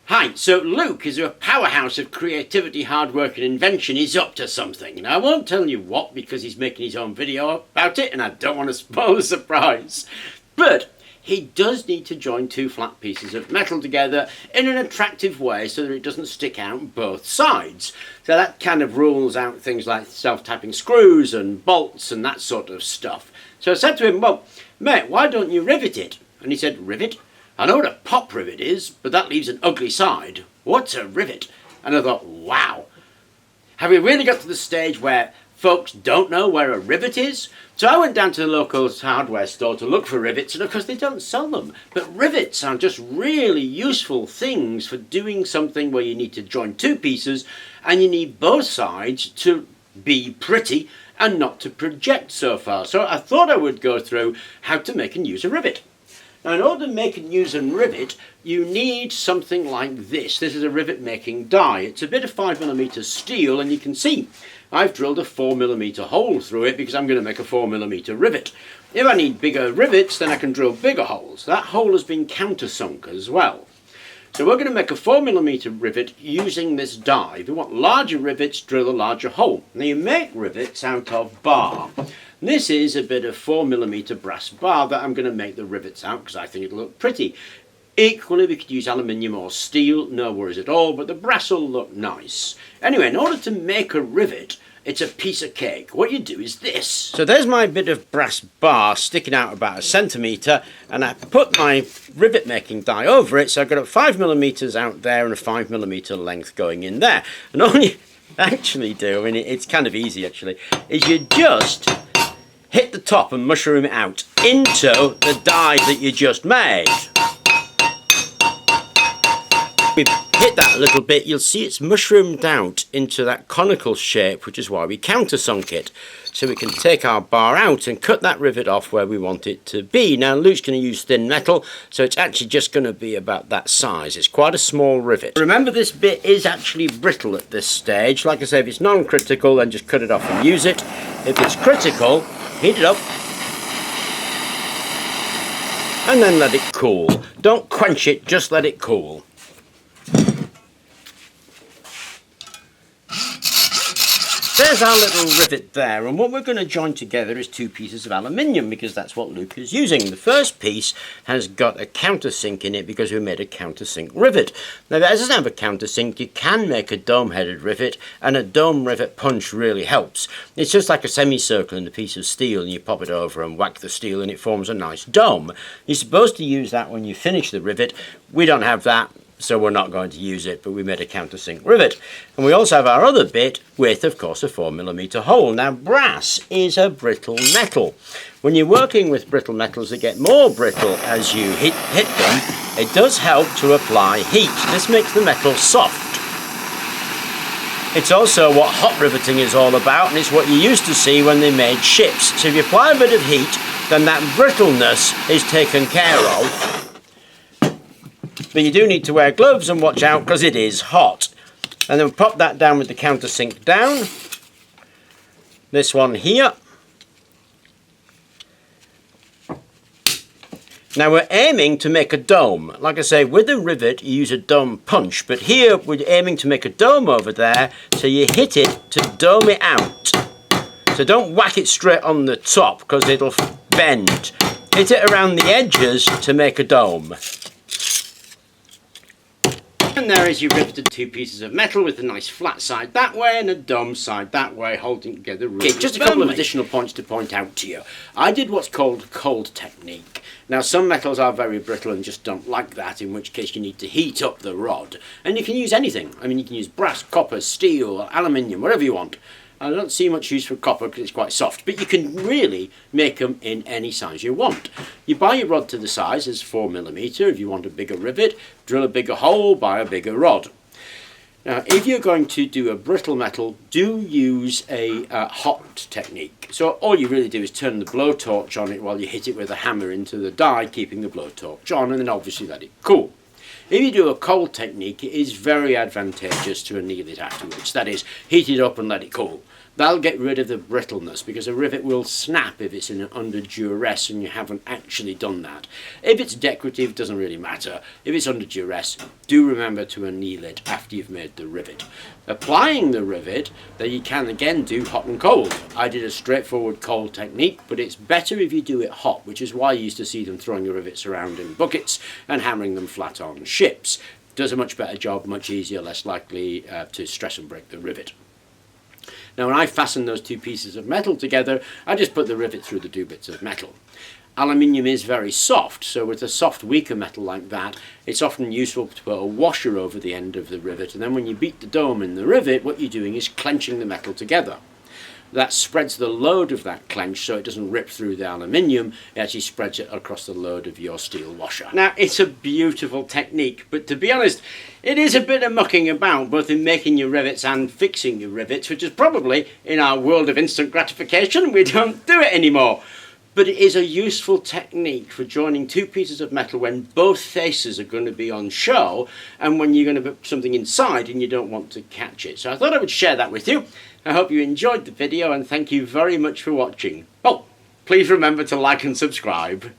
Hi, so Luke is a powerhouse of creativity, hard work and invention. He's up to something. Now I won't tell you what because he's making his own video about it and I don't want to spoil the surprise. But he does need to join two flat pieces of metal together in an attractive way so that it doesn't stick out both sides. So that kind of rules out things like self-tapping screws and bolts and that sort of stuff. So I said to him, well, mate, why don't you rivet it? And he said, rivet? I know what a pop rivet is, but that leaves an ugly side. What's a rivet? And I thought, wow. Have we really got to the stage where folks don't know where a rivet is? So I went down to the local hardware store to look for rivets, and of course they don't sell them. But rivets are just really useful things for doing something where you need to join two pieces, and you need both sides to be pretty and not to project so far. So I thought I would go through how to make and use a rivet. Now in order to make and use a rivet, you need something like this. This is a rivet making die. It's a bit of 5mm steel, and you can see I've drilled a 4mm hole through it because I'm going to make a 4mm rivet. If I need bigger rivets, then I can drill bigger holes. That hole has been countersunk as well. So we're going to make a 4mm rivet using this die. If you want larger rivets, drill a larger hole. Now you make rivets out of bar. This is a bit of 4mm brass bar that I'm going to make the rivets out because I think it'll look pretty. Equally, we could use aluminium or steel, no worries at all, but the brass will look nice. Anyway, in order to make a rivet, it's a piece of cake. What you do is this. So there's my bit of brass bar sticking out about 1 centimetre, and I put my rivet making die over it, so I've got a 5mm out there and a 5mm length going in there. And all you actually do, I mean it's kind of easy actually, is you just hit the top and mushroom it out into the die that you just made. We've hit that a little bit, you'll see it's mushroomed out into that conical shape, which is why we countersunk it. So we can take our bar out and cut that rivet off where we want it to be. Now Luke's going to use thin metal, so it's actually just going to be about that size. It's quite a small rivet. Remember, this bit is actually brittle at this stage. Like I say, if it's non-critical, then just cut it off and use it. If it's critical, heat it up and then let it cool. Don't quench it, just let it cool. There's our little rivet there, and what we're going to join together is two pieces of aluminium because that's what Luke is using. The first piece has got a countersink in it because we made a countersink rivet. Now if it doesn't have a countersink, you can make a dome-headed rivet, and a dome rivet punch really helps. It's just like a semicircle in a piece of steel, and you pop it over and whack the steel and it forms a nice dome. You're supposed to use that when you finish the rivet. We don't have that, so we're not going to use it, but we made a countersink rivet. And we also have our other bit with, of course, a 4mm hole. Now brass is a brittle metal. When you're working with brittle metals that get more brittle as you hit them, it does help to apply heat. This makes the metal soft. It's also what hot riveting is all about, and it's what you used to see when they made ships. So if you apply a bit of heat, then that brittleness is taken care of. But you do need to wear gloves and watch out because it is hot. And then pop that down with the countersink down. This one here. Now we're aiming to make a dome. Like I say, with a rivet you use a dome punch, but here we're aiming to make a dome over there, so you hit it to dome it out. So don't whack it straight on the top because it'll bend. Hit it around the edges to make a dome. And there is your riveted two pieces of metal with a nice flat side that way and a dome side that way, holding together really firmly. Just a couple of additional points to point out to you. I did what's called cold technique. Now some metals are very brittle and just don't like that, in which case you need to heat up the rod. And you can use anything. I mean, you can use brass, copper, steel, aluminium, whatever you want. I don't see much use for copper because it's quite soft, but you can really make them in any size you want. You buy your rod to the size as 4mm. If you want a bigger rivet, drill a bigger hole, buy a bigger rod. Now, if you're going to do a brittle metal, do use a hot technique. So all you really do is turn the blowtorch on it while you hit it with a hammer into the die, keeping the blowtorch on, and then obviously let it cool. If you do a cold technique, it is very advantageous to anneal it afterwards. That is, heat it up and let it cool. That'll get rid of the brittleness, because a rivet will snap if it's under duress and you haven't actually done that. If it's decorative, doesn't really matter. If it's under duress, do remember to anneal it after you've made the rivet. Applying the rivet, then you can again do hot and cold. I did a straightforward cold technique, but it's better if you do it hot, which is why you used to see them throwing the rivets around in buckets and hammering them flat on ships. Does a much better job, much easier, less likely to stress and break the rivet. Now when I fasten those two pieces of metal together, I just put the rivet through the two bits of metal. Aluminium is very soft, so with a soft, weaker metal like that, it's often useful to put a washer over the end of the rivet, and then when you beat the dome in the rivet, what you're doing is clenching the metal together. That spreads the load of that clench so it doesn't rip through the aluminium. It actually spreads it across the load of your steel washer. Now, it's a beautiful technique, but to be honest, it is a bit of mucking about, both in making your rivets and fixing your rivets, which is probably, in our world of instant gratification, we don't do it anymore. But it is a useful technique for joining two pieces of metal when both faces are going to be on show and when you're going to put something inside and you don't want to catch it. So I thought I would share that with you. I hope you enjoyed the video and thank you very much for watching. Oh, please remember to like and subscribe.